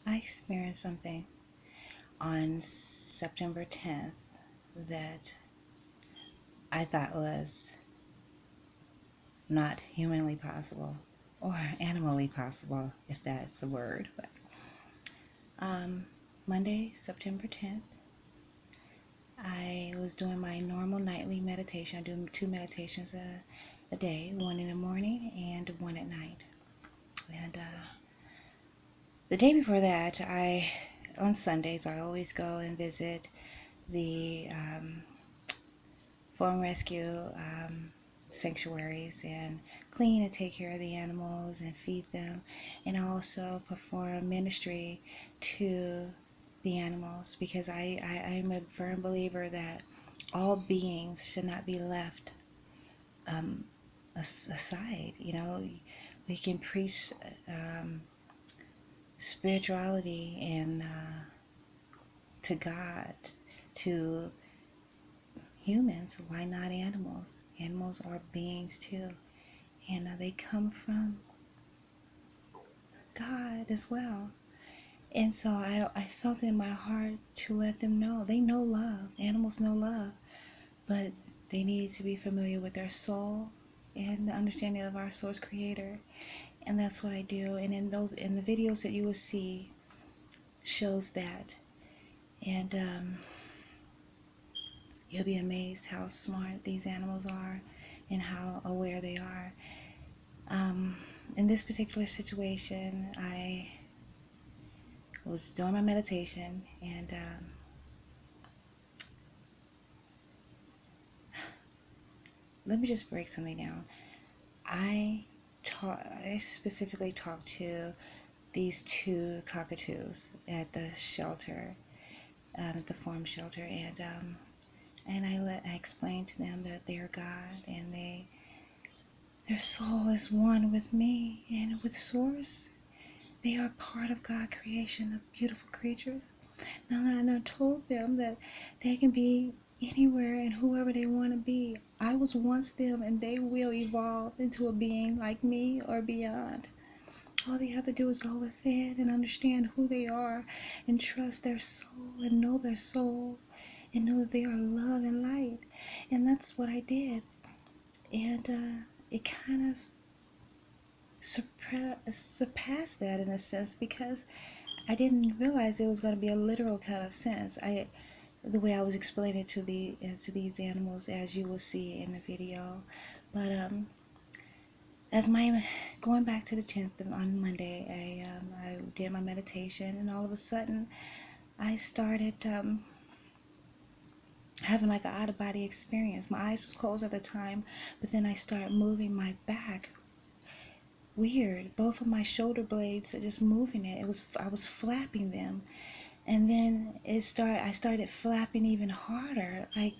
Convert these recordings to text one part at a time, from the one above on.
I experienced something on September 10th that I thought was not humanly possible or animally possible, if that's a word. But Monday, September 10th, I was doing my normal nightly meditation. I do 2 meditations a day, one in the morning and one at night. And the day before that, on Sundays, I always go and visit the farm rescue sanctuaries and clean and take care of the animals and feed them, and also perform ministry to the animals, because I'm a firm believer that all beings should not be left aside. We can preach spirituality and to God, to humans. Why not animals? Animals are beings too, and they come from God as well. And so I felt it in my heart to let them know. They know love. Animals know love, but they need to be familiar with their soul and the understanding of our source creator. And that's what I do. And in the videos that you will see shows that. And you'll be amazed how smart these animals are and how aware they are. In this particular situation, I was doing my meditation, and let me just break something down. I specifically talked to these two cockatoos at the shelter, at the farm shelter, and I explained to them that they're God, and their soul is one with me and with Source. They are part of God's creation of beautiful creatures. And I told them that they can be anywhere and whoever they want to be. I was once them, and they will evolve into a being like me or beyond. All they have to do is go within and understand who they are and trust their soul and know their soul and know that they are love and light. And that's what I did. And it kind of surpassed that in a sense, because I didn't realize it was going to be a literal kind of sense. The way I was explaining to these animals, as you will see in the video. But as my going back to the 10th on Monday, I did my meditation, and all of a sudden I started having like an out of body experience. My eyes was closed at the time, but then I started moving my back. Weird. Both of my shoulder blades are just moving it. I was flapping them. And then I started flapping even harder, like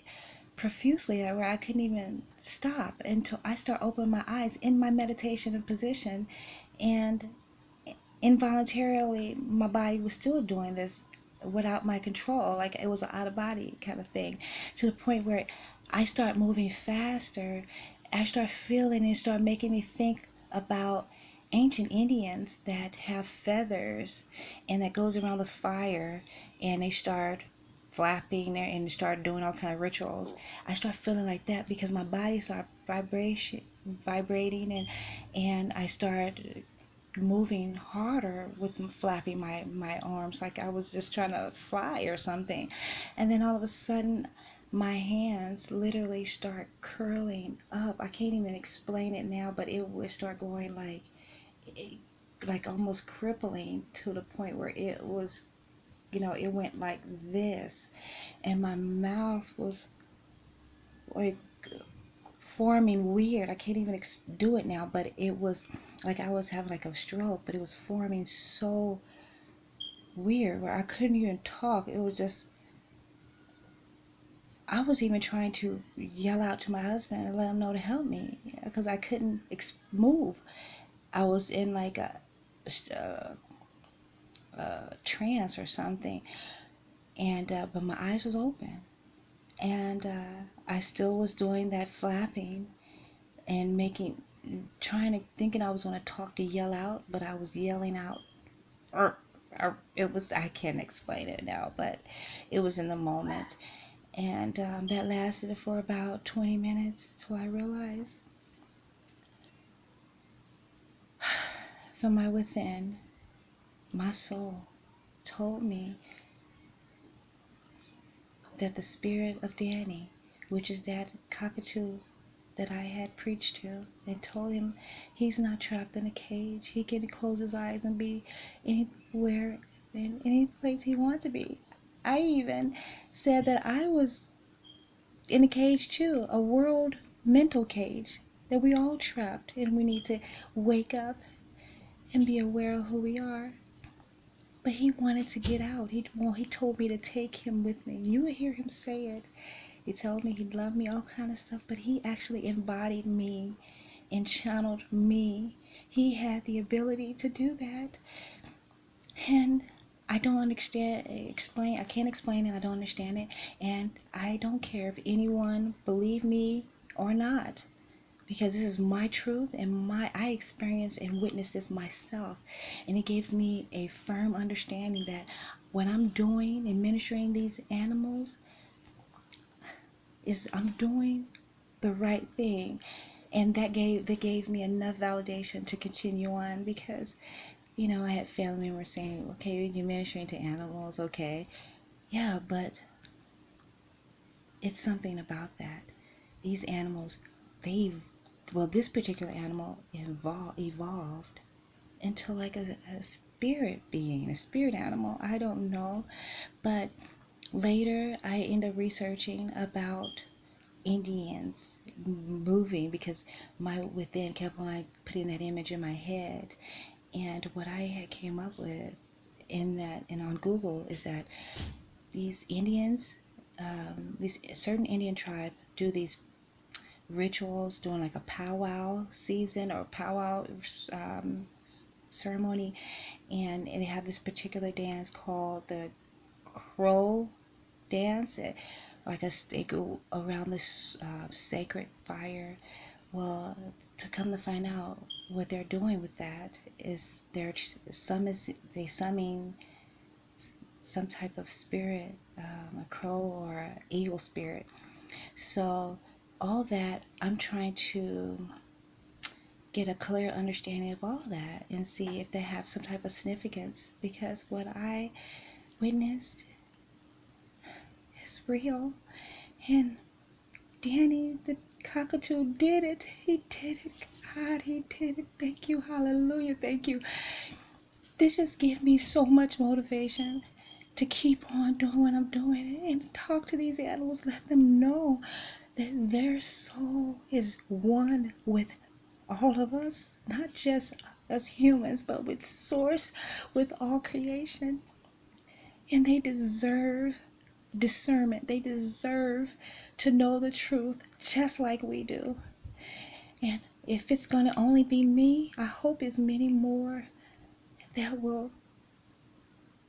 profusely, where I couldn't even stop until I start opening my eyes in my meditation position, and involuntarily my body was still doing this without my control, like it was an out of body kind of thing, to the point where I start moving faster. I start feeling, and start making me think about ancient Indians that have feathers and that goes around the fire, and they start flapping there and start doing all kind of rituals. I start feeling like that because my body started vibrating, and I start moving harder with flapping my arms like I was just trying to fly or something. And then all of a sudden my hands literally start curling up. I can't even explain it now, but it would start going like almost crippling, to the point where it was, it went like this, and my mouth was like forming weird. I can't even do it now, but it was like I was having like a stroke, but it was forming so weird where I couldn't even talk. It was just, I was even trying to yell out to my husband and let him know to help me, because I couldn't move. I was in like a trance or something, and but my eyes was open, and I still was doing that flapping and thinking I was going to talk to yell out, but I was yelling out it was, I can't explain it now, but it was in the moment. And that lasted for about 20 minutes until I realized from my within, my soul told me that the spirit of Danny, which is that cockatoo that I had preached to and told him he's not trapped in a cage. He can close his eyes and be anywhere, in any place he wants to be. I even said that I was in a cage too, a world mental cage, that we all trapped and we need to wake up and be aware of who we are. But he wanted to get out. He told me to take him with me. You would hear him say it. He told me he loved me, all kind of stuff, but he actually embodied me and channeled me. He had the ability to do that. And I don't explain. I can't explain it. I don't understand it. And I don't care if anyone believe me or not, because this is my truth and I experienced and witnessed this myself. And it gives me a firm understanding that when I'm doing and ministering these animals, I'm doing the right thing. And that gave me enough validation to continue on, because I had family members saying, okay, you're ministering to animals, okay, yeah, but it's something about that. These animals, this particular animal evolved into like a spirit being, a spirit animal. I don't know, but later I ended up researching about Indians moving, because my within kept on putting that image in my head. And what I had came up with in that and on Google is that these Indians, these certain Indian tribe do these rituals, doing like a powwow season or powwow ceremony, and they have this particular dance called the crow dance. They go around this sacred fire. Well, to come to find out, what they're doing with that is they summon some type of spirit, a crow or an eagle spirit. So all that, I'm trying to get a clear understanding of all that and see if they have some type of significance, because what I witnessed is real. And Danny the cockatoo did it. He did it. God, he did it. Thank you. Hallelujah. Thank you. This just gives me so much motivation to keep on doing what I'm doing and talk to these animals, let them know that their soul is one with all of us, not just as humans, but with Source, with all creation. And they deserve discernment. They deserve to know the truth just like we do. And if it's going to only be me, I hope it's many more that will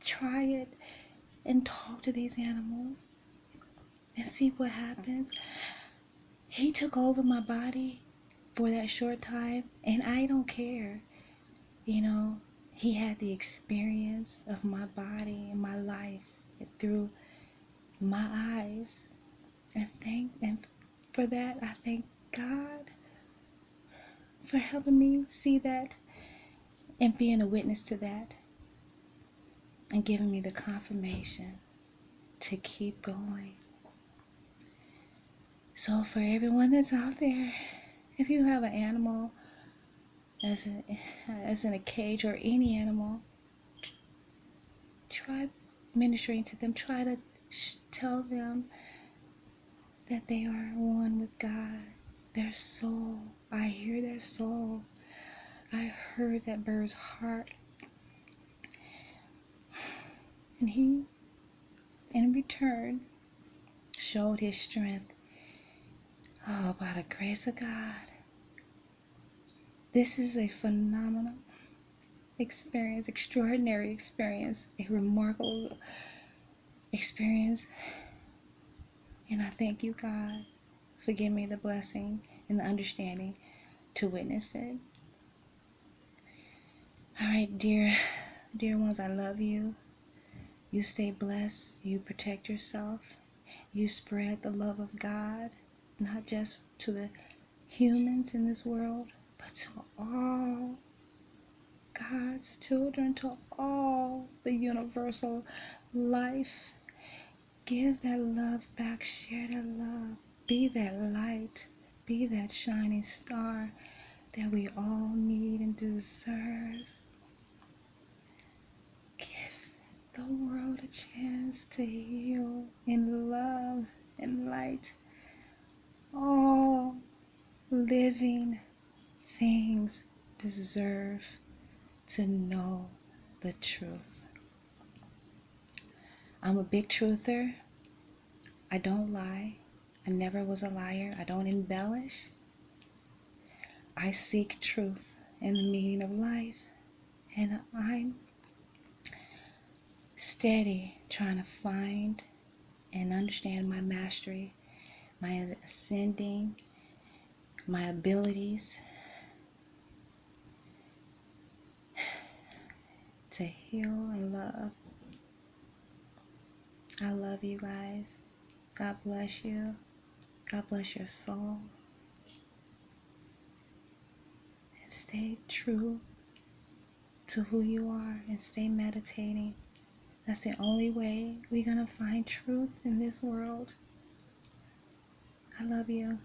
try it and talk to these animals and see what happens. He took over my body for that short time, and I don't care. He had the experience of my body and my life through my eyes. And for that, I thank God for helping me see that and being a witness to that and giving me the confirmation to keep going. So for everyone that's out there, if you have an animal as in a cage, or any animal, try ministering to them. Try to tell them that they are one with God. Their soul, I hear their soul. I heard that bird's heart. And he, in return, showed his strength. Oh, by the grace of God. This is a phenomenal experience, extraordinary experience, a remarkable experience. And I thank you, God, for giving me the blessing and the understanding to witness it. All right, dear Dear ones, I love you. You stay blessed. You protect yourself. You spread the love of God, not just to the humans in this world, but to all God's children, to all the universal life. Give that love back. Share that love. Be that light. Be that shining star that we all need and deserve. Give the world a chance to heal in love and light. All living things deserve to know the truth. I'm a big truther. I don't lie. I never was a liar. I don't embellish. I seek truth and the meaning of life. And I'm steady trying to find and understand my mastery, my ascending, my abilities to heal and love. I love you guys. God bless you. God bless your soul. And stay true to who you are and stay meditating. That's the only way we're going to find truth in this world. I love you.